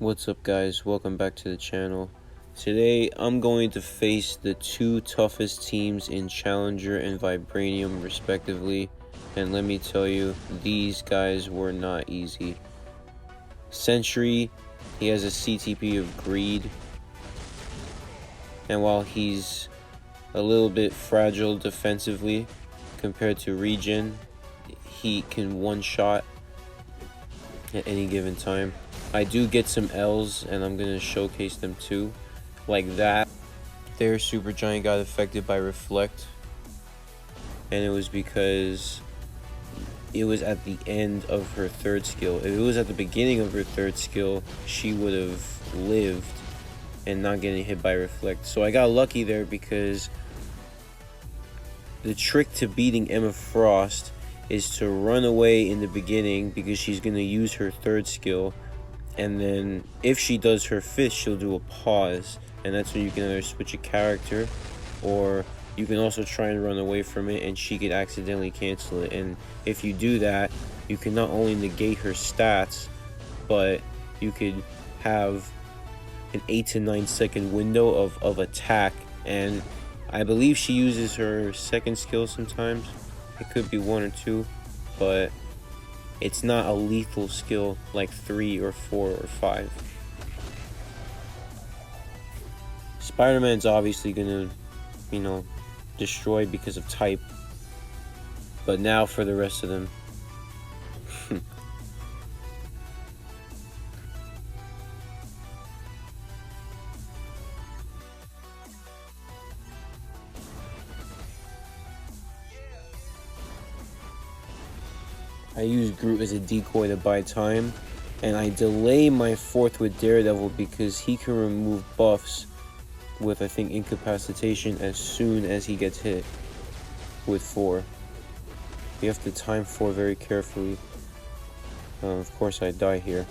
What's up guys, welcome back to the channel. Today I'm going to face the two toughest teams in Challenger and Vibranium respectively, and let me tell you, these guys were not easy. Sentry, he has a CTP of Greed, and while he's a little bit fragile defensively compared to Regen, he can one-shot at any given time. I do get some L's, and I'm going to showcase them too, like that. Their Supergiant got affected by Reflect, and it was because it was at the end of her third skill. If it was at the beginning of her third skill, she would have lived and not getting hit by Reflect. So I got lucky there, because the trick to beating Emma Frost is to run away in the beginning, because she's going to use her third skill. And then if she does her fifth, she'll do a pause, and that's when you can either switch a character, or you can also try and run away from it and she could accidentally cancel it. And if you do that, you can not only negate her stats, but you could have an 8 to 9 second window of attack. And I believe she uses her second skill sometimes. It could be 1 or 2, but it's not a lethal skill like 3 or 4 or 5. Spider-Man's obviously gonna, destroy because of type. But now for the rest of them. I use Groot as a decoy to buy time, and I delay my fourth with Daredevil because he can remove buffs with, I think, incapacitation as soon as he gets hit with 4. You have to time 4 very carefully. Of course I die here.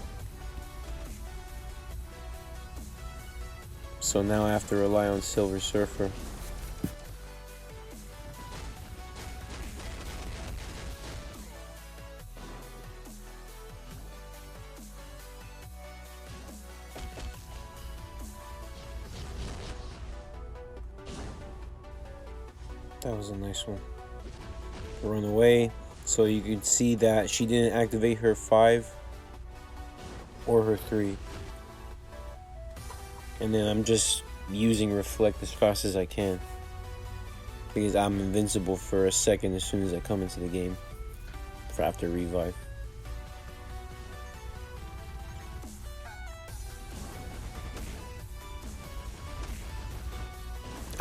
So now I have to rely on Silver Surfer. That was a nice one. Run away. So you can see that she didn't activate her 5 or her 3. And then I'm just using Reflect as fast as I can, because I'm invincible for a second as soon as I come into the game for after revive.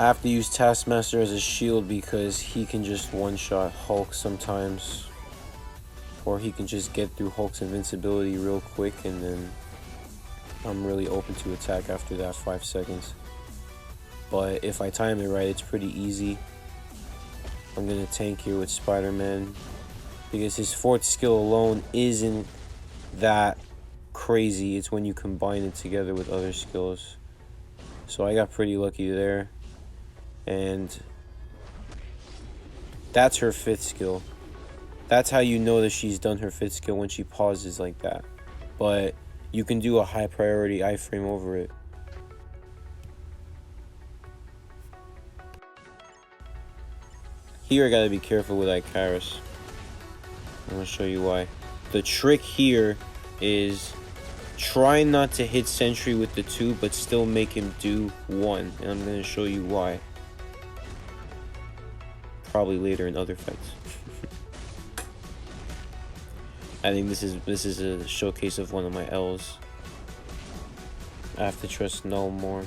I have to use Taskmaster as a shield because he can just one-shot Hulk sometimes, or he can just get through Hulk's invincibility real quick, and then I'm really open to attack after that 5 seconds. But if I time it right, it's pretty easy. I'm gonna tank here with Spider-Man because his 4th skill alone isn't that crazy. It's when you combine it together with other skills. So I got pretty lucky there. And that's her 5th skill. That's how you know that she's done her 5th skill, when she pauses like that. But you can do a high priority iframe over it. Here I gotta be careful with Ikaris. I'm gonna show you why. The trick here is try not to hit Sentry with the 2, but still make him do 1. And I'm gonna show you why. Probably later in other fights. I think this is a showcase of one of my L's. I have to trust Knull more.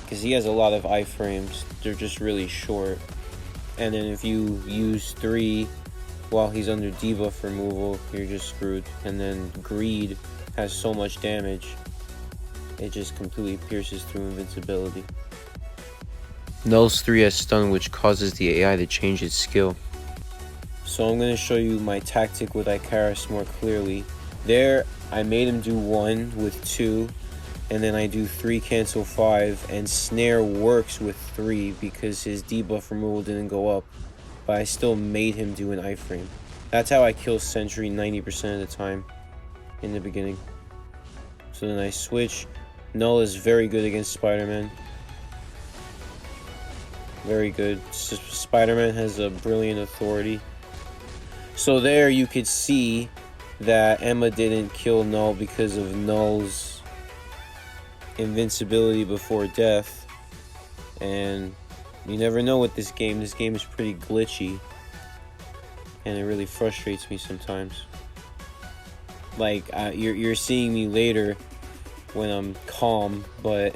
Because he has a lot of iframes. They're just really short. And then if you use 3 while he's under debuff removal, you're just screwed. And then Greed has so much damage, it just completely pierces through invincibility. Knull's 3 has stun, which causes the AI to change its skill. So I'm going to show you my tactic with Ikaris more clearly. There, I made him do 1 with 2, and then I do 3 cancel 5, and Snare works with 3 because his debuff removal didn't go up, but I still made him do an iframe. That's how I kill Sentry 90% of the time in the beginning. So then I switch. Knull is very good against Spider-Man. Very good. Spider-Man has a brilliant authority. So there you could see that Emma didn't kill Knull because of Knull's invincibility before death. And you never know with this game. This game is pretty glitchy. And it really frustrates me sometimes. Like, you're seeing me later when I'm calm, but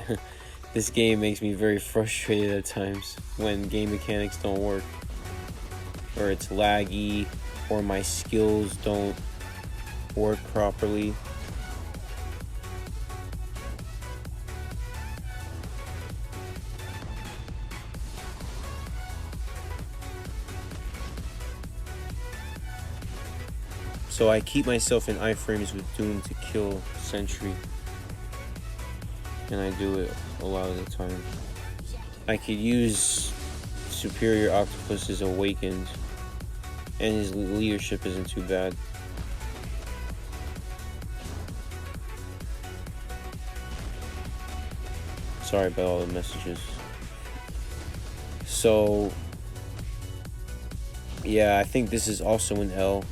this game makes me very frustrated at times when game mechanics don't work. Or it's laggy, or my skills don't work properly. So I keep myself in iframes with Doom to kill Sentry. And I do it a lot of the time. I could use Superior Octopus's Awakened. And his leadership isn't too bad. Sorry about all the messages. So, yeah, I think this is also an L.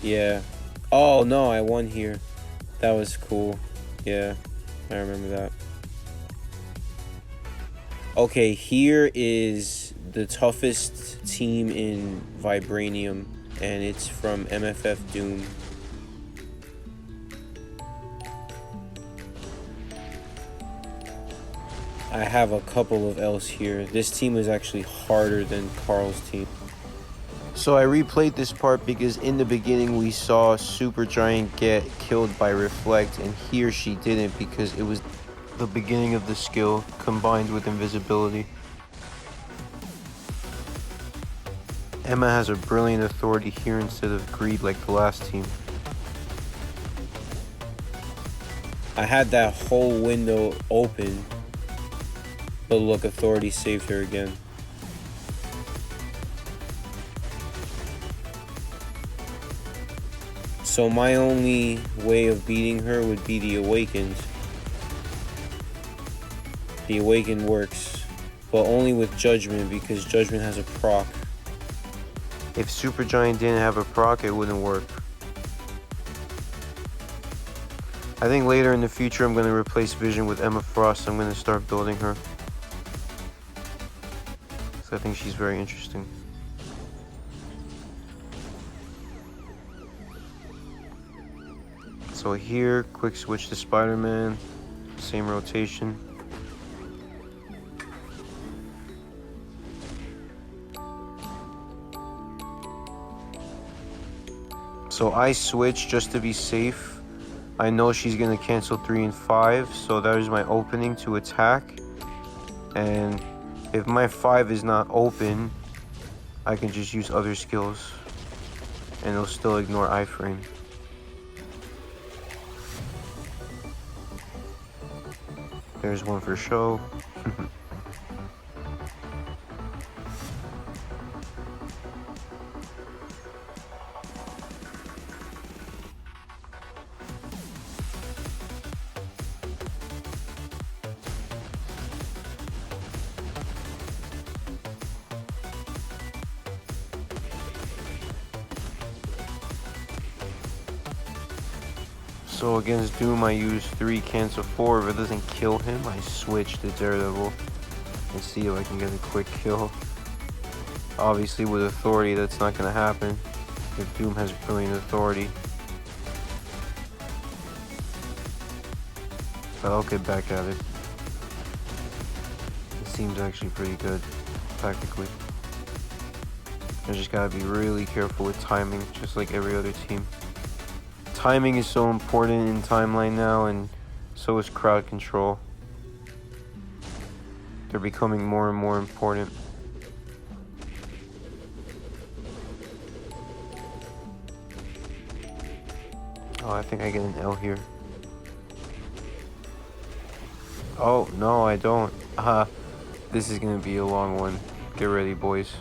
Yeah. Oh, no, I won here. That was cool. Yeah, I remember that. Okay, here is the toughest team in Vibranium, and it's from MFF Doom. I have a couple of L's here. This team is actually harder than Karl's team. So I replayed this part because in the beginning we saw Supergiant get killed by Reflect, and here she didn't because it was the beginning of the skill combined with invisibility. Emma has a brilliant authority here instead of greed like the last team. I had that whole window open, but look, authority saved her again. So my only way of beating her would be the Awakened. The Awakened works, but only with Judgement because Judgement has a proc. If Supergiant didn't have a proc, it wouldn't work. I think later in the future I'm going to replace Vision with Emma Frost. I'm going to start building her. So I think she's very interesting. So here, quick switch to Spider-Man, same rotation. So I switch just to be safe. I know she's gonna cancel 3 and 5, so that is my opening to attack. And if my 5 is not open, I can just use other skills and it'll still ignore iframe. There's one for show. So against Doom I use 3 cancel 4. If it doesn't kill him, I switch to Daredevil and see if I can get a quick kill. Obviously with authority that's not going to happen if Doom has brilliant authority. But I'll get back at it. It seems actually pretty good tactically. I just gotta be really careful with timing, just like every other team. Timing is so important in timeline now, and so is crowd control. They're becoming more and more important. Oh, I think I get an L here. Oh, no, I don't. This is gonna be a long one. Get ready, boys.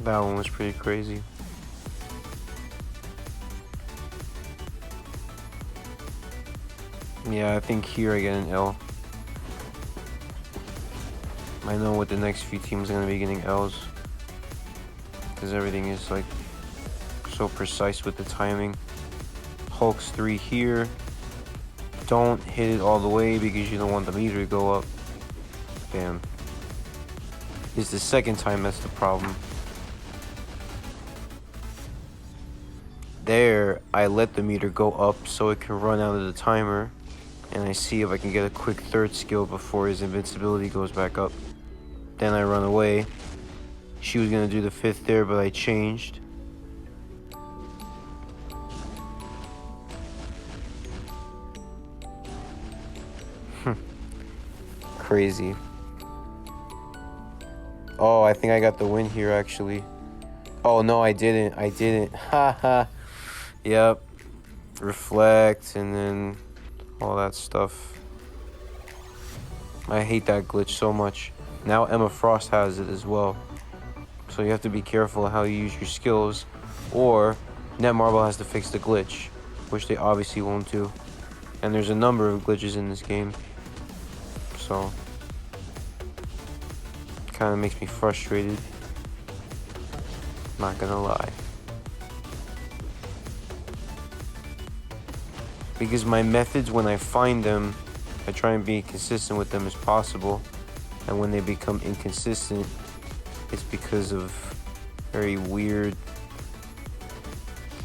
That one was pretty crazy. Yeah, I think here I get an L. I know what the next few teams are going to be getting L's. Because everything is like so precise with the timing. Hulk's 3 here. Don't hit it all the way because you don't want the meter to go up. Bam. It's the second time that's the problem. There, I let the meter go up so it can run out of the timer. And I see if I can get a quick third skill before his invincibility goes back up. Then I run away. She was going to do the 5th there, but I changed. Crazy. Oh, I think I got the win here, actually. Oh, no, I didn't. I didn't. Haha. Yep. Reflect, and then all that stuff. I hate that glitch so much. Now Emma Frost has it as well. So you have to be careful how you use your skills. Or Netmarble has to fix the glitch, which they obviously won't do. And there's a number of glitches in this game. So it kind of makes me frustrated. Not gonna lie. Because my methods, when I find them, I try and be consistent with them as possible. And when they become inconsistent, it's because of very weird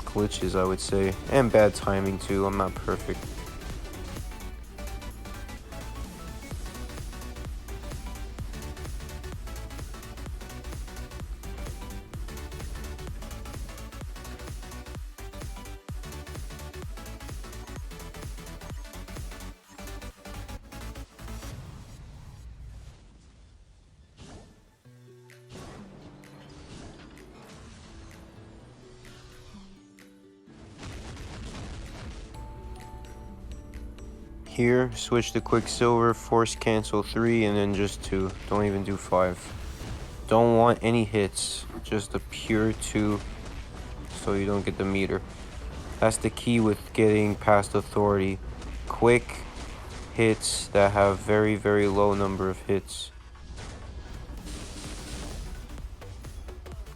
glitches, I would say. And bad timing too. I'm not perfect. Here, switch to Quicksilver, force cancel 3, and then just 2. Don't even do 5. Don't want any hits, just a pure 2, so you don't get the meter. That's the key with getting past authority. Quick hits that have very, very low number of hits.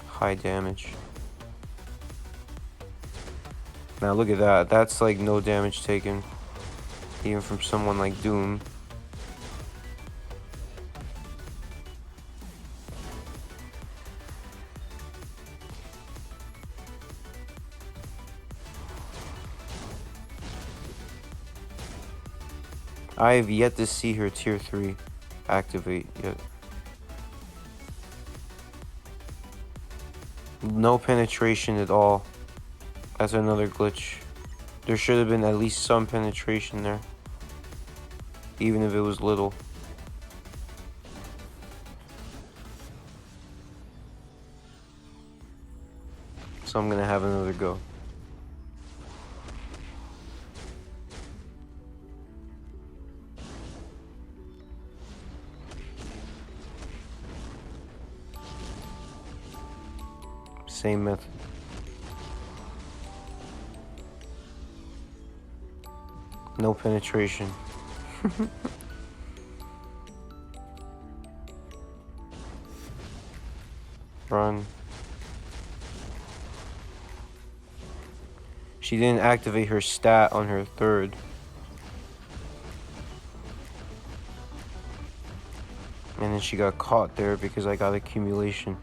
High damage. Now look at that, that's like no damage taken. Even from someone like Doom. I have yet to see her tier 3 activate yet. No penetration at all. That's another glitch. There should have been at least some penetration there. Even if it was little. So I'm gonna have another go. Same method. No penetration. Run. She didn't activate her stat on her 3rd. And then she got caught there because I got accumulation.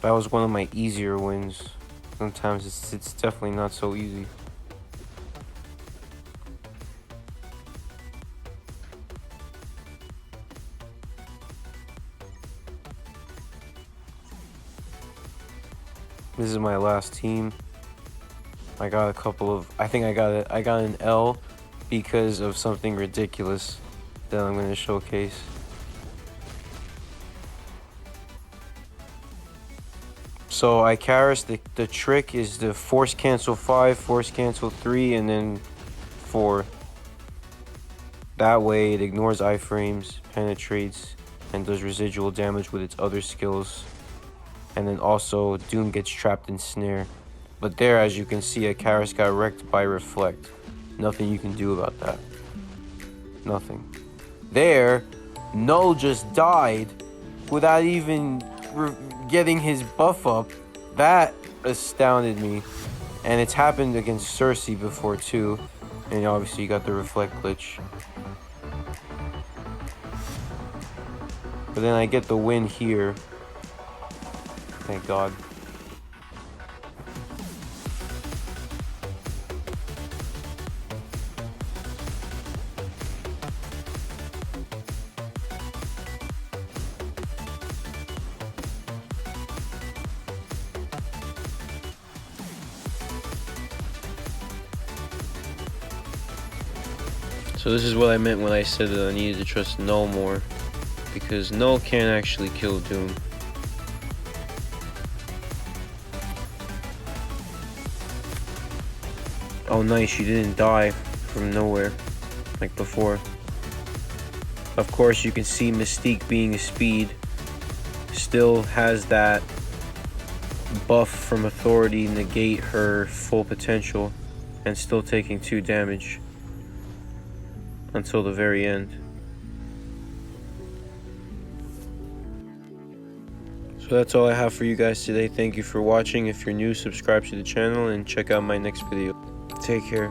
That was one of my easier wins. Sometimes it's definitely not so easy. This is my last team. I got a couple of, I think I got an L because of something ridiculous that I'm going to showcase. So Ikaris, the trick is the force cancel 5, force cancel 3, and then 4. That way it ignores iframes, penetrates, and does residual damage with its other skills. And then also Doom gets trapped in snare. But there, as you can see, Ikaris got wrecked by reflect. Nothing you can do about that. Nothing. There, Knull just died without even getting his buff up. That astounded me. And it's happened against Cersei before too. And obviously you got the reflect glitch. But then I get the win here. Thank God. So this is what I meant when I said that I needed to trust Knull more, because Knull can't actually kill Doom. Oh nice, she didn't die from nowhere, like before. Of course you can see Mystique being a speed, still has that buff from authority negate her full potential, and still taking 2 damage. Until the very end. So that's all I have for you guys today. Thank you for watching. If you're new, subscribe to the channel and check out my next video. Take care.